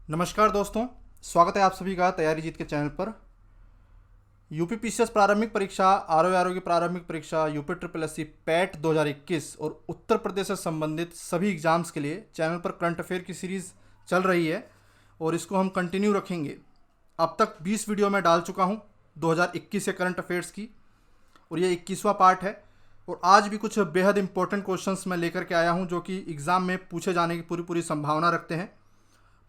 नमस्कार दोस्तों, स्वागत है आप सभी का तैयारी जीत के चैनल पर। यूपीपीसीएस प्रारंभिक परीक्षा, आरओ की प्रारंभिक परीक्षा, यूपी ट्रिपल एससी पैट 2021 और उत्तर प्रदेश से संबंधित सभी एग्जाम्स के लिए चैनल पर करंट अफेयर की सीरीज़ चल रही है और इसको हम कंटिन्यू रखेंगे। अब तक 20 वीडियो मैं डाल चुका हूँ 2021 के करंट अफेयर्स की, और ये 21वां पार्ट है। और आज भी कुछ बेहद इंपॉर्टेंट क्वेश्चंस मैं लेकर के आया हूँ जो कि एग्ज़ाम में पूछे जाने की पूरी संभावना रखते हैं।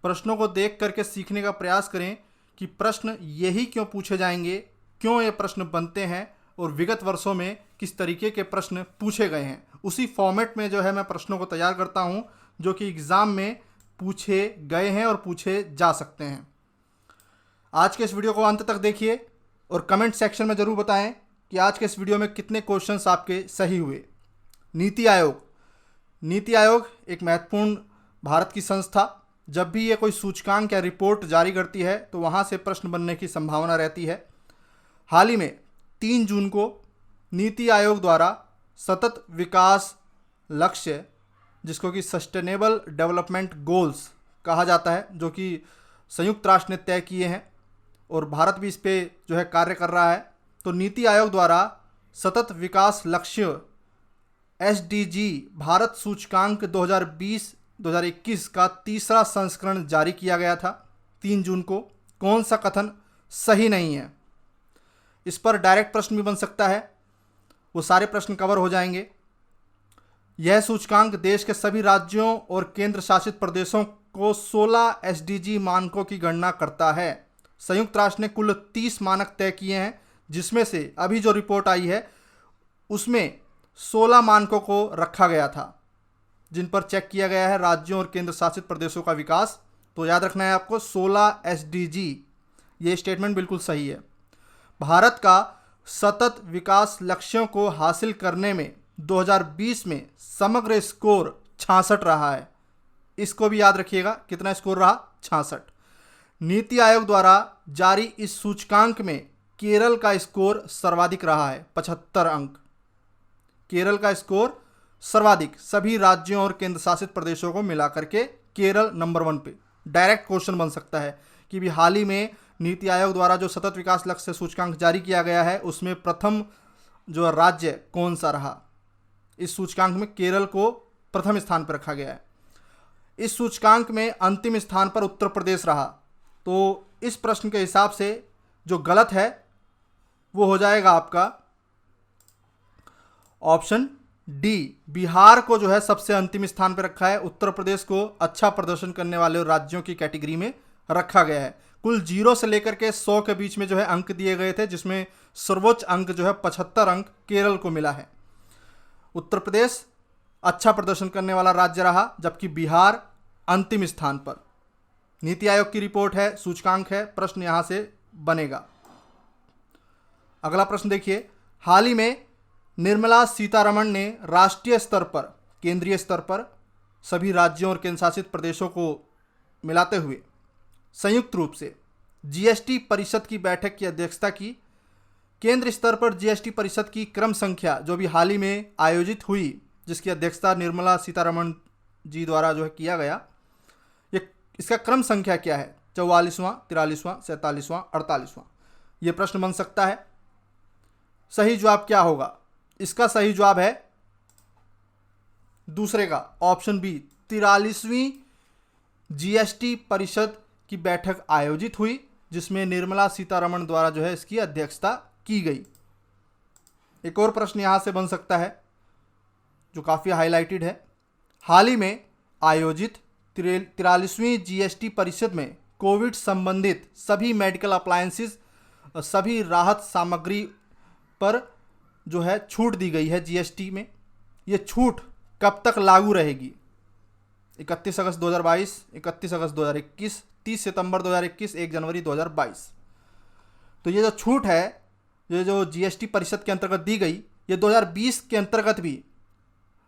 प्रश्नों को देख करके सीखने का प्रयास करें कि प्रश्न यही क्यों पूछे जाएंगे, क्यों ये प्रश्न बनते हैं और विगत वर्षों में किस तरीके के प्रश्न पूछे गए हैं। उसी फॉर्मेट में जो है मैं प्रश्नों को तैयार करता हूं जो कि एग्ज़ाम में पूछे गए हैं और पूछे जा सकते हैं। आज के इस वीडियो को अंत तक देखिए और कमेंट सेक्शन में ज़रूर बताएं कि आज के इस वीडियो में कितने क्वेश्चंस आपके सही हुए। नीति आयोग एक महत्वपूर्ण भारत की संस्था, जब भी ये कोई सूचकांक या रिपोर्ट जारी करती है तो वहाँ से प्रश्न बनने की संभावना रहती है। हाल ही में 3 जून को नीति आयोग द्वारा सतत विकास लक्ष्य, जिसको कि सस्टेनेबल डेवलपमेंट गोल्स कहा जाता है, जो कि संयुक्त राष्ट्र ने तय किए हैं और भारत भी इस पे जो है कार्य कर रहा है। तो नीति आयोग द्वारा सतत विकास लक्ष्य एसडीजी भारत सूचकांक 2020-2021 का तीसरा संस्करण जारी किया गया था 3 जून को। कौन सा कथन सही नहीं है, इस पर डायरेक्ट प्रश्न भी बन सकता है, वो सारे प्रश्न कवर हो जाएंगे। यह सूचकांक देश के सभी राज्यों और केंद्र शासित प्रदेशों को 16 एसडीजी मानकों की गणना करता है। संयुक्त राष्ट्र ने कुल 30 मानक तय किए हैं, जिसमें से अभी जो रिपोर्ट आई है उसमें 16 मानकों को रखा गया था, जिन पर चेक किया गया है राज्यों और केंद्र शासित प्रदेशों का विकास। तो याद रखना है आपको 16 एसडीजी, ये स्टेटमेंट बिल्कुल सही है। भारत का सतत विकास लक्ष्यों को हासिल करने में 2020 में समग्र स्कोर 66 रहा है। इसको भी याद रखिएगा, कितना स्कोर रहा? 66। नीति आयोग द्वारा जारी इस सूचकांक में केरल का स्कोर सर्वाधिक रहा है, 75 अंक। केरल का स्कोर सर्वाधिक, सभी राज्यों और केंद्र शासित प्रदेशों को मिलाकर के केरल नंबर 1 पे। डायरेक्ट क्वेश्चन बन सकता है कि भी हाल ही में नीति आयोग द्वारा जो सतत विकास लक्ष्य सूचकांक जारी किया गया है उसमें प्रथम जो राज्य कौन सा रहा। इस सूचकांक में केरल को प्रथम स्थान पर रखा गया है। इस सूचकांक में अंतिम स्थान पर उत्तर प्रदेश रहा। तो इस प्रश्न के हिसाब से जो गलत है वो हो जाएगा आपका ऑप्शन डी, बिहार को जो है सबसे अंतिम स्थान पर रखा है। उत्तर प्रदेश को अच्छा प्रदर्शन करने वाले राज्यों की कैटेगरी में रखा गया है। कुल 0 से लेकर के 100 के बीच में जो है अंक दिए गए थे, जिसमें सर्वोच्च अंक जो है 75 अंक केरल को मिला है। उत्तर प्रदेश अच्छा प्रदर्शन करने वाला राज्य रहा, जबकि बिहार अंतिम स्थान पर। नीति आयोग की रिपोर्ट है, सूचकांक है, प्रश्न यहां से बनेगा। अगला प्रश्न देखिए, हाल ही में निर्मला सीतारमण ने राष्ट्रीय स्तर पर, केंद्रीय स्तर पर सभी राज्यों और केंद्र शासित प्रदेशों को मिलाते हुए संयुक्त रूप से जीएसटी परिषद की बैठक की अध्यक्षता की। केंद्र स्तर पर जीएसटी परिषद की क्रम संख्या जो भी हाल ही में आयोजित हुई, जिसकी अध्यक्षता निर्मला सीतारमण जी द्वारा जो है किया गया, ये इसका क्रम संख्या क्या है? 44वां, 43वां, 47वां, 48वां? ये प्रश्न बन सकता है। सही जवाब क्या होगा? इसका सही जवाब है दूसरे का, ऑप्शन बी, 43वीं जीएसटी परिषद की बैठक आयोजित हुई, जिसमें निर्मला सीतारमण द्वारा जो है इसकी अध्यक्षता की गई। एक और प्रश्न यहां से बन सकता है जो काफ़ी हाईलाइटेड है। हाल ही में आयोजित 43वीं जीएसटी परिषद में कोविड संबंधित सभी मेडिकल अप्लायंसेस, सभी राहत सामग्री पर जो है छूट दी गई है जीएसटी में। ये छूट कब तक लागू रहेगी? 31 अगस्त 2022, 31 अगस्त 2021, 30 सितंबर 2021, 1 जनवरी 2022। तो ये जो छूट है, ये जो जीएसटी परिषद के अंतर्गत दी गई, ये 2020 के अंतर्गत भी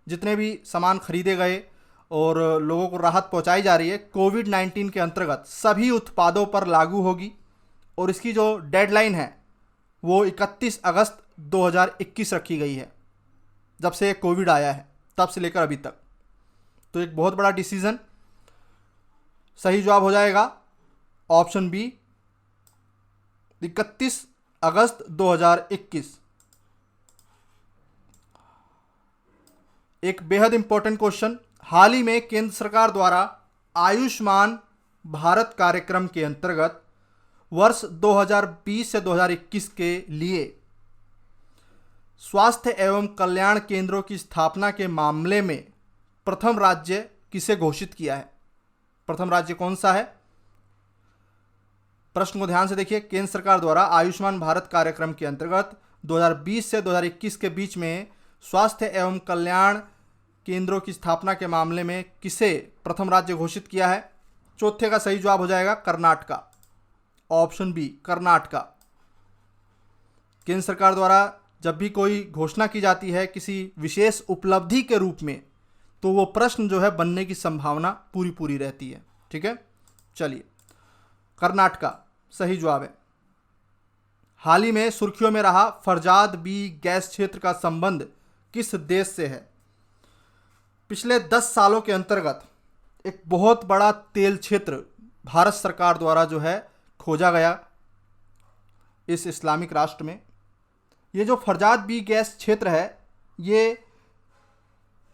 जितने भी सामान खरीदे गए और लोगों को राहत पहुंचाई जा रही है कोविड-19 के अंतर्गत, सभी उत्पादों पर लागू होगी। और इसकी जो डेडलाइन है वो 31 अगस्त 2021 रखी गई है, जब से कोविड आया है तब से लेकर अभी तक। तो एक बहुत बड़ा डिसीजन। सही जवाब हो जाएगा ऑप्शन बी 31 अगस्त 2021। एक बेहद इंपॉर्टेंट क्वेश्चन, हाल ही में केंद्र सरकार द्वारा आयुष्मान भारत कार्यक्रम के अंतर्गत वर्ष 2020 से 2021 के लिए स्वास्थ्य एवं कल्याण केंद्रों की स्थापना के मामले में प्रथम राज्य किसे घोषित किया है? प्रथम राज्य कौन सा है? प्रश्न को ध्यान से देखिए। केंद्र सरकार द्वारा आयुष्मान भारत कार्यक्रम के अंतर्गत 2020 से 2021 के बीच में स्वास्थ्य एवं कल्याण केंद्रों की स्थापना के मामले में किसे प्रथम राज्य घोषित किया है? चौथे का सही जवाब हो जाएगा कर्नाटका, ऑप्शन बी कर्नाटका। केंद्र सरकार द्वारा जब भी कोई घोषणा की जाती है किसी विशेष उपलब्धि के रूप में, तो वो प्रश्न जो है बनने की संभावना पूरी पूरी रहती है। ठीक है, चलिए, कर्नाटका सही जवाब है। हाल ही में सुर्खियों में रहा फरजाद बी गैस क्षेत्र का संबंध किस देश से है? पिछले 10 सालों के अंतर्गत एक बहुत बड़ा तेल क्षेत्र भारत सरकार द्वारा जो है खोजा गया इस इस्लामिक राष्ट्र में। ये जो फरजाद बी गैस क्षेत्र है ये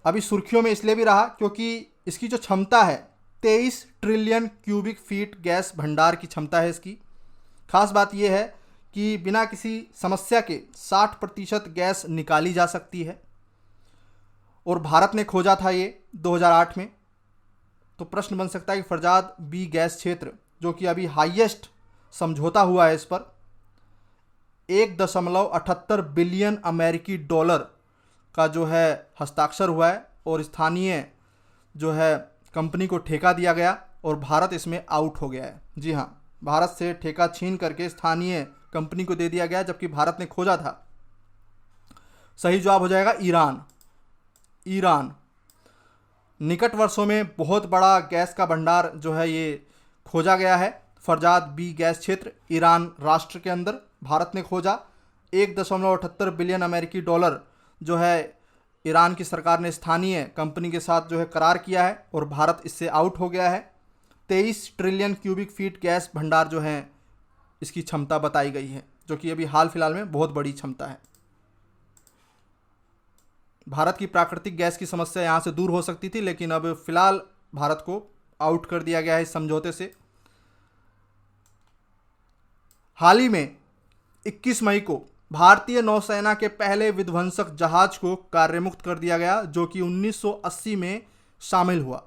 अभी सुर्खियों में इसलिए भी रहा क्योंकि इसकी जो क्षमता है 23 ट्रिलियन क्यूबिक फीट गैस भंडार की क्षमता है इसकी। खास बात यह है कि बिना किसी समस्या के 60% गैस निकाली जा सकती है और भारत ने खोजा था ये 2008 में। तो प्रश्न बन सकता है कि फरजाद बी गैस क्षेत्र जो कि अभी हाईएस्ट समझौता हुआ है इस पर 1.78 बिलियन अमेरिकी डॉलर का जो है हस्ताक्षर हुआ है और स्थानीय जो है कंपनी को ठेका दिया गया और भारत इसमें आउट हो गया है। जी हाँ, भारत से ठेका छीन करके स्थानीय कंपनी को दे दिया गया जबकि भारत ने खोजा था। सही जवाब हो जाएगा ईरान। ईरान निकट वर्षों में बहुत बड़ा गैस का भंडार जो है ये खोजा गया है। फरजाद बी गैस क्षेत्र ईरान राष्ट्र के अंदर भारत ने खोजा। 1.78 बिलियन अमेरिकी डॉलर जो है ईरान की सरकार ने स्थानीय कंपनी के साथ जो है करार किया है और भारत इससे आउट हो गया है। 23 ट्रिलियन क्यूबिक फीट गैस भंडार जो है इसकी क्षमता बताई गई है, जो कि अभी हाल फिलहाल में बहुत बड़ी क्षमता है। भारत की प्राकृतिक गैस की समस्या यहाँ से दूर हो सकती थी, लेकिन अब फिलहाल भारत को आउट कर दिया गया है इस समझौते से। हाल ही में 21 मई को भारतीय नौसेना के पहले विध्वंसक जहाज को कार्यमुक्त कर दिया गया जो कि 1980 में शामिल हुआ।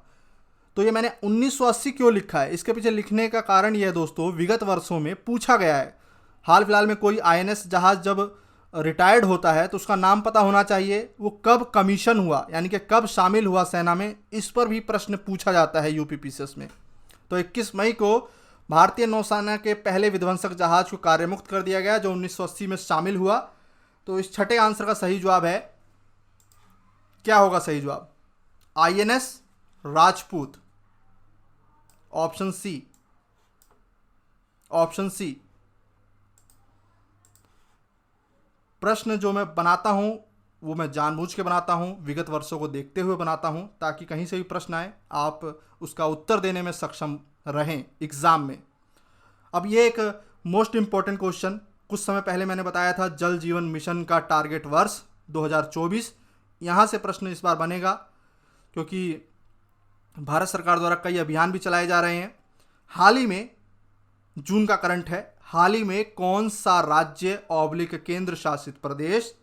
तो ये मैंने 1980 क्यों लिखा है, इसके पीछे लिखने का कारण यह है दोस्तों, विगत वर्षों में पूछा गया है। हाल फिलहाल में कोई आईएनएस जहाज जब रिटायर्ड होता है तो उसका नाम पता होना चाहिए, वो कब कमीशन हुआ यानी कि कब शामिल हुआ सेना में, इस पर भी प्रश्न पूछा जाता है यूपीपीसीएस में। तो 21 मई को भारतीय नौसेना के पहले विध्वंसक जहाज को कार्यमुक्त कर दिया गया जो 1980 में शामिल हुआ। तो इस छठे आंसर का सही जवाब है, क्या होगा सही जवाब? INS Rajput, option C, option C. प्रश्न जो मैं बनाता हूं वो मैं जानबूझ के बनाता हूं, विगत वर्षों को देखते हुए बनाता हूं ताकि कहीं से भी प्रश्न आए आप उसका उत्तर देने में सक्षम रहें एग्जाम में। अब ये एक मोस्ट इंपॉर्टेंट क्वेश्चन, कुछ समय पहले मैंने बताया था जल जीवन मिशन का टारगेट वर्ष 2024, यहाँ से प्रश्न इस बार बनेगा क्योंकि भारत सरकार द्वारा कई अभियान भी चलाए जा रहे हैं। हाल ही में, जून का करंट है, हाल ही में कौन सा राज्य ऑब्लिक केंद्र शासित प्रदेश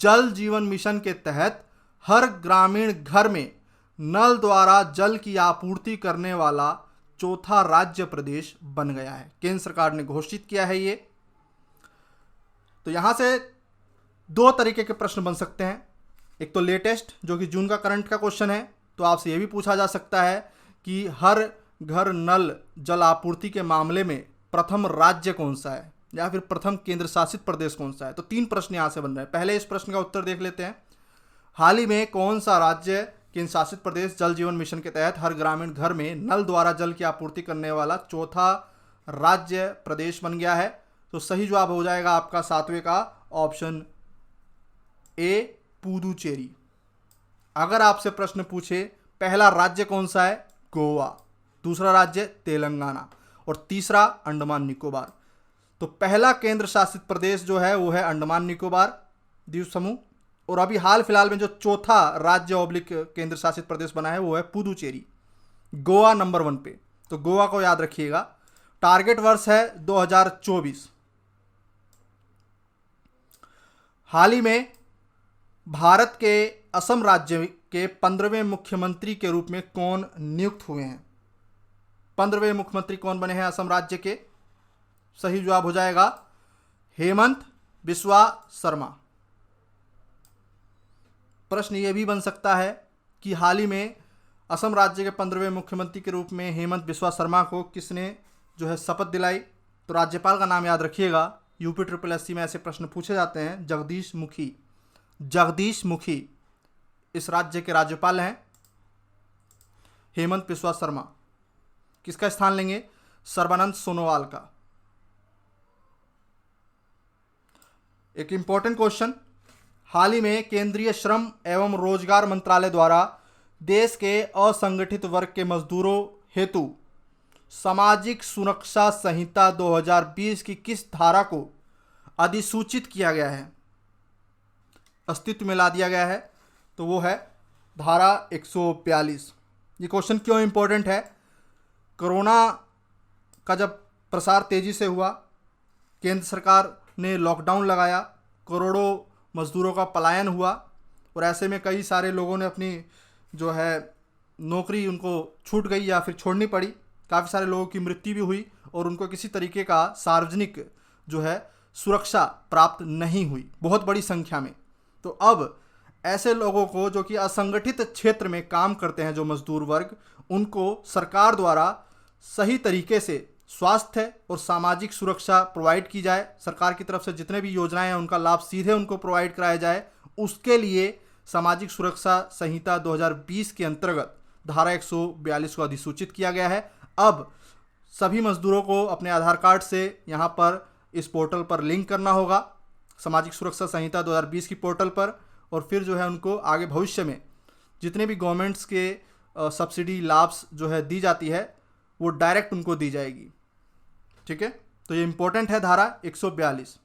जल जीवन मिशन के तहत हर ग्रामीण घर में नल द्वारा जल की आपूर्ति करने वाला चौथा राज्य प्रदेश बन गया है? केंद्र सरकार ने घोषित किया है ये। तो यहां से दो तरीके के प्रश्न बन सकते हैं। एक तो लेटेस्ट जो कि जून का करंट का क्वेश्चन है, तो आपसे यह भी पूछा जा सकता है कि हर घर नल जल आपूर्ति के मामले में प्रथम राज्य कौन सा है या फिर प्रथम केंद्र शासित प्रदेश कौन सा है। तो 3 प्रश्न यहां से बन रहे हैं। पहले इस प्रश्न का उत्तर देख लेते हैं। हाल ही में कौन सा राज्य केंद्र शासित प्रदेश जल जीवन मिशन के तहत हर ग्रामीण घर में नल द्वारा जल की आपूर्ति करने वाला चौथा राज्य प्रदेश बन गया है? तो सही जवाब हो जाएगा आपका 7वें का ऑप्शन ए, पुदुचेरी। अगर आपसे प्रश्न पूछे पहला राज्य कौन सा है, गोवा, दूसरा राज्य तेलंगाना और तीसरा अंडमान निकोबार। तो पहला केंद्र शासित प्रदेश जो है वो है अंडमान निकोबार द्वीप समूह, और अभी हाल फिलहाल में जो चौथा राज्य ऑब्लिक केंद्र शासित प्रदेश बना है वो है पुदुचेरी। गोवा नंबर 1 पे, तो गोवा को याद रखिएगा। टारगेट वर्ष है 2024। हाल ही में भारत के असम राज्य के 15वें मुख्यमंत्री के रूप में कौन नियुक्त हुए हैं? 15वें मुख्यमंत्री कौन बने हैं असम राज्य के? सही जवाब हो जाएगा हेमंत बिस्वा शर्मा। प्रश्न यह भी बन सकता है कि हाल ही में असम राज्य के 15वें मुख्यमंत्री के रूप में हेमंत बिस्वा शर्मा को किसने जो है शपथ दिलाई? तो राज्यपाल का नाम याद रखिएगा। UPSSC में ऐसे प्रश्न पूछे जाते हैं। जगदीश मुखी, जगदीश मुखी इस राज्य के राज्यपाल हैं। हेमंत बिस्वा शर्मा किसका स्थान लेंगे? सर्बानंद सोनोवाल का। एक इंपॉर्टेंट क्वेश्चन, हाल ही में केंद्रीय श्रम एवं रोजगार मंत्रालय द्वारा देश के असंगठित वर्ग के मजदूरों हेतु सामाजिक सुरक्षा संहिता 2020 की किस धारा को अधिसूचित किया गया है, अस्तित्व में ला दिया गया है? तो वो है धारा 142। ये क्वेश्चन क्यों इंपॉर्टेंट है? कोरोना का जब प्रसार तेजी से हुआ, केंद्र सरकार ने लॉकडाउन लगाया, करोड़ों मजदूरों का पलायन हुआ, और ऐसे में कई सारे लोगों ने अपनी जो है नौकरी उनको छूट गई या फिर छोड़नी पड़ी। काफ़ी सारे लोगों की मृत्यु भी हुई और उनको किसी तरीके का सार्वजनिक जो है सुरक्षा प्राप्त नहीं हुई बहुत बड़ी संख्या में। तो अब ऐसे लोगों को जो कि असंगठित क्षेत्र में काम करते हैं, जो मजदूर वर्ग, उनको सरकार द्वारा सही तरीके से स्वास्थ्य और सामाजिक सुरक्षा प्रोवाइड की जाए। सरकार की तरफ से जितने भी योजनाएं हैं उनका लाभ सीधे उनको प्रोवाइड कराया जाए। उसके लिए सामाजिक सुरक्षा संहिता 2020 के अंतर्गत धारा 142 को अधिसूचित किया गया है। अब सभी मजदूरों को अपने आधार कार्ड से यहाँ पर इस पोर्टल पर लिंक करना होगा, सामाजिक सुरक्षा संहिता 2020 की पोर्टल पर, और फिर जो है उनको आगे भविष्य में जितने भी गवर्नमेंट्स के सब्सिडी लाभ जो है दी जाती है वो डायरेक्ट उनको दी जाएगी। ठीक है, तो ये इंपॉर्टेंट है धारा 142।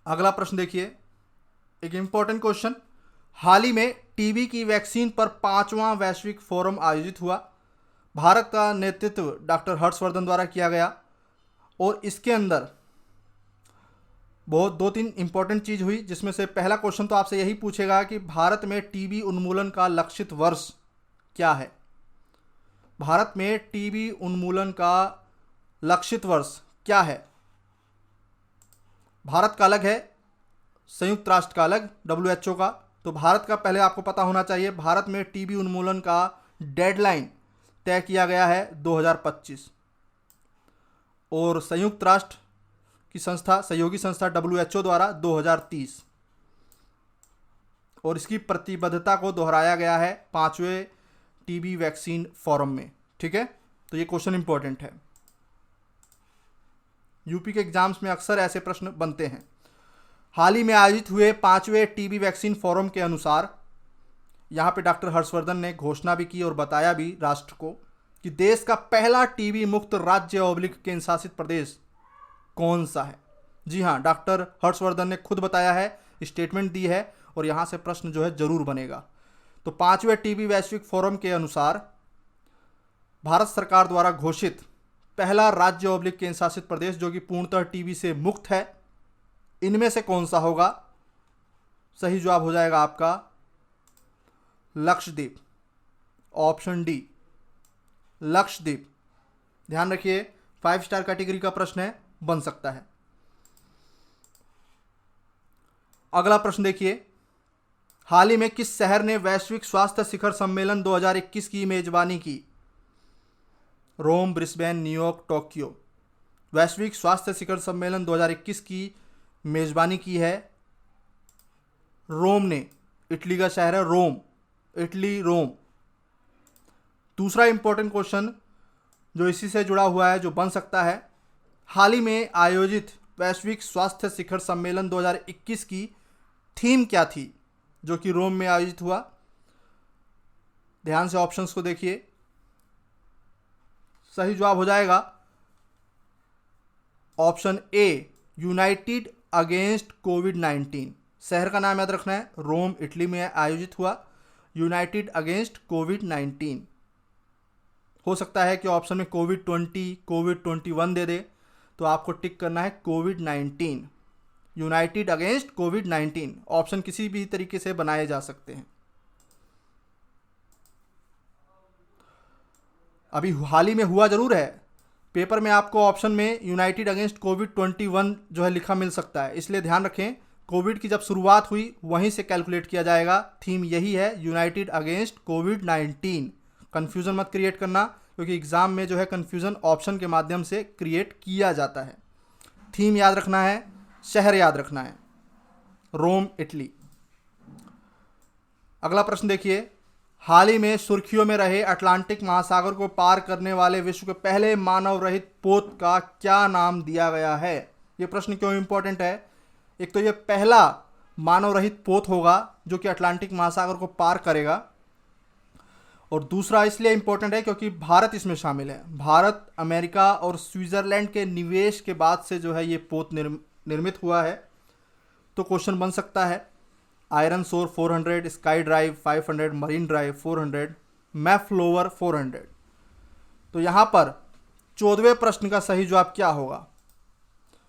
अगला प्रश्न देखिए, एक इंपॉर्टेंट क्वेश्चन, हाल ही में टीबी की वैक्सीन पर 5वां वैश्विक फोरम आयोजित हुआ। भारत का नेतृत्व डॉक्टर हर्षवर्धन द्वारा किया गया, और इसके अंदर बहुत 2-3 इंपॉर्टेंट चीज़ हुई, जिसमें से पहला क्वेश्चन तो आपसे यही पूछेगा कि भारत में टीबी उन्मूलन का लक्षित वर्ष क्या है? भारत में टीबी उन्मूलन का लक्षित वर्ष क्या है? भारत का अलग है, संयुक्त राष्ट्र का अलग, WHO का। तो भारत का पहले आपको पता होना चाहिए। भारत में टीबी उन्मूलन का डेडलाइन तय किया गया है 2025, और संयुक्त राष्ट्र की संस्था, सहयोगी संस्था WHO द्वारा 2030, और इसकी प्रतिबद्धता को दोहराया गया है 5वें टीबी वैक्सीन फोरम में। ठीक है, तो ये क्वेश्चन इंपॉर्टेंट है। यूपी के एग्जाम्स में अक्सर ऐसे प्रश्न बनते हैं। हाल ही में आयोजित हुए 5वें टीबी वैक्सीन फोरम के अनुसार यहाँ पे डॉक्टर हर्षवर्धन ने घोषणा भी की और बताया भी राष्ट्र को कि देश का पहला टीबी मुक्त राज्य ऑब्लिक केंद्र शासित प्रदेश कौन सा है। जी हाँ, डॉक्टर हर्षवर्धन ने खुद बताया है, स्टेटमेंट दी है, और यहाँ से प्रश्न जो है जरूर बनेगा। तो 5वें टीबी वैश्विक फोरम के अनुसार भारत सरकार द्वारा घोषित पहला राज्य ऑब्लिक केंद्र शासित प्रदेश जो कि पूर्णतः टीबी से मुक्त है, इनमें से कौन सा होगा? सही जवाब हो जाएगा आपका लक्षद्वीप, ऑप्शन डी, लक्षद्वीप। ध्यान रखिए, 5 स्टार कैटेगरी का प्रश्न है, बन सकता है। अगला प्रश्न देखिए, हाल ही में किस शहर ने वैश्विक स्वास्थ्य शिखर सम्मेलन 2021 की मेजबानी की? रोम, ब्रिस्बेन, न्यूयॉर्क, टोक्यो। वैश्विक स्वास्थ्य शिखर सम्मेलन 2021 की मेजबानी की है रोम ने। इटली का शहर है रोम, इटली, रोम। दूसरा इंपॉर्टेंट क्वेश्चन जो इसी से जुड़ा हुआ है, जो बन सकता है, हाल ही में आयोजित वैश्विक स्वास्थ्य शिखर सम्मेलन 2021 की थीम क्या थी, जो कि रोम में आयोजित हुआ? ध्यान से ऑप्शंस को देखिए। सही जवाब हो जाएगा ऑप्शन ए, यूनाइटेड अगेंस्ट कोविड-19। शहर का नाम याद रखना है, रोम इटली में आयोजित हुआ, यूनाइटेड अगेंस्ट कोविड-19। हो सकता है कि ऑप्शन में कोविड-20, कोविड-21 दे दे, तो आपको टिक करना है कोविड-19, यूनाइटेड अगेंस्ट कोविड-19। ऑप्शन किसी भी तरीके से बनाए जा सकते हैं। अभी हाल ही में हुआ जरूर है, पेपर में आपको ऑप्शन में यूनाइटेड अगेंस्ट कोविड-21 जो है लिखा मिल सकता है, इसलिए ध्यान रखें कोविड की जब शुरुआत हुई वहीं से कैलकुलेट किया जाएगा। थीम यही है, यूनाइटेड अगेंस्ट कोविड-19। कन्फ्यूज़न मत क्रिएट करना, क्योंकि एग्जाम में जो है कन्फ्यूज़न ऑप्शन के माध्यम से क्रिएट किया जाता है। थीम याद रखना है, शहर याद रखना है, रोम इटली। अगला प्रश्न देखिए, हाल ही में सुर्खियों में रहे अटलांटिक महासागर को पार करने वाले विश्व के पहले मानव रहित पोत का क्या नाम दिया गया है? ये प्रश्न क्यों इंपॉर्टेंट है? एक तो ये पहला मानव रहित पोत होगा जो कि अटलांटिक महासागर को पार करेगा, और दूसरा इसलिए इंपॉर्टेंट है क्योंकि भारत इसमें शामिल है। भारत, अमेरिका और स्विट्जरलैंड के निवेश के बाद से जो है ये पोत निर्मित हुआ है। तो क्वेश्चन बन सकता है आयरन सोर 400, स्काई ड्राइव 500, मरीन ड्राइव 400, मैफ्लोवर 400। तो यहाँ पर 14वें प्रश्न का सही जवाब क्या होगा?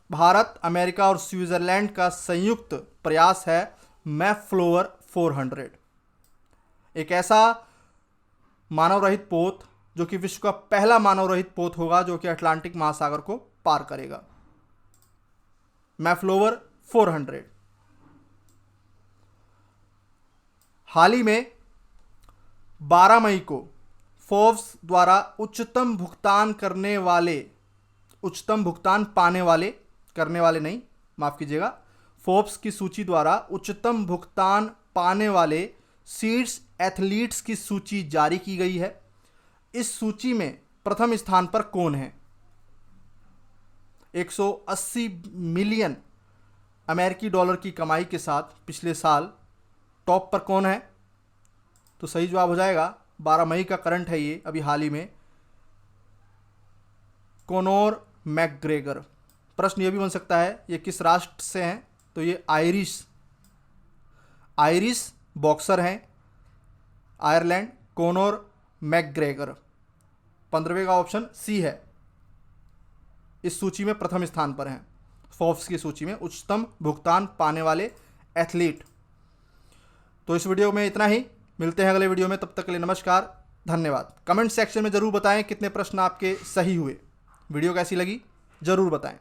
भारत, अमेरिका और स्विट्जरलैंड का संयुक्त प्रयास है मैफ्लोवर 400, एक ऐसा मानव रहित पोत जो कि विश्व का पहला मानव रहित पोत होगा जो कि अटलांटिक महासागर को पार करेगा, मैफ्लोवर 400। हाल ही में 12 मई को फोर्ब्स द्वारा उच्चतम भुगतान फोर्ब्स की सूची द्वारा उच्चतम भुगतान पाने वाले शीर्ष एथलीट्स की सूची जारी की गई है। इस सूची में प्रथम स्थान पर कौन है? 180 मिलियन अमेरिकी डॉलर की कमाई के साथ पिछले साल टॉप पर कौन है? तो सही जवाब हो जाएगा, 12 मई का करंट है ये, अभी हाल ही में, कोनोर मैकग्रेगर। प्रश्न ये भी बन सकता है ये किस राष्ट्र से हैं? तो ये आयरिश बॉक्सर हैं, आयरलैंड, कोनोर मैकग्रेगर। 15वें का ऑप्शन सी है, इस सूची में प्रथम स्थान पर हैं, फोर्ब्स की सूची में उच्चतम भुगतान पाने वाले एथलीट। तो इस वीडियो में इतना ही, मिलते हैं अगले वीडियो में, तब तक के लिए नमस्कार, धन्यवाद। कमेंट सेक्शन में ज़रूर बताएं कितने प्रश्न आपके सही हुए, वीडियो कैसी लगी ज़रूर बताएं।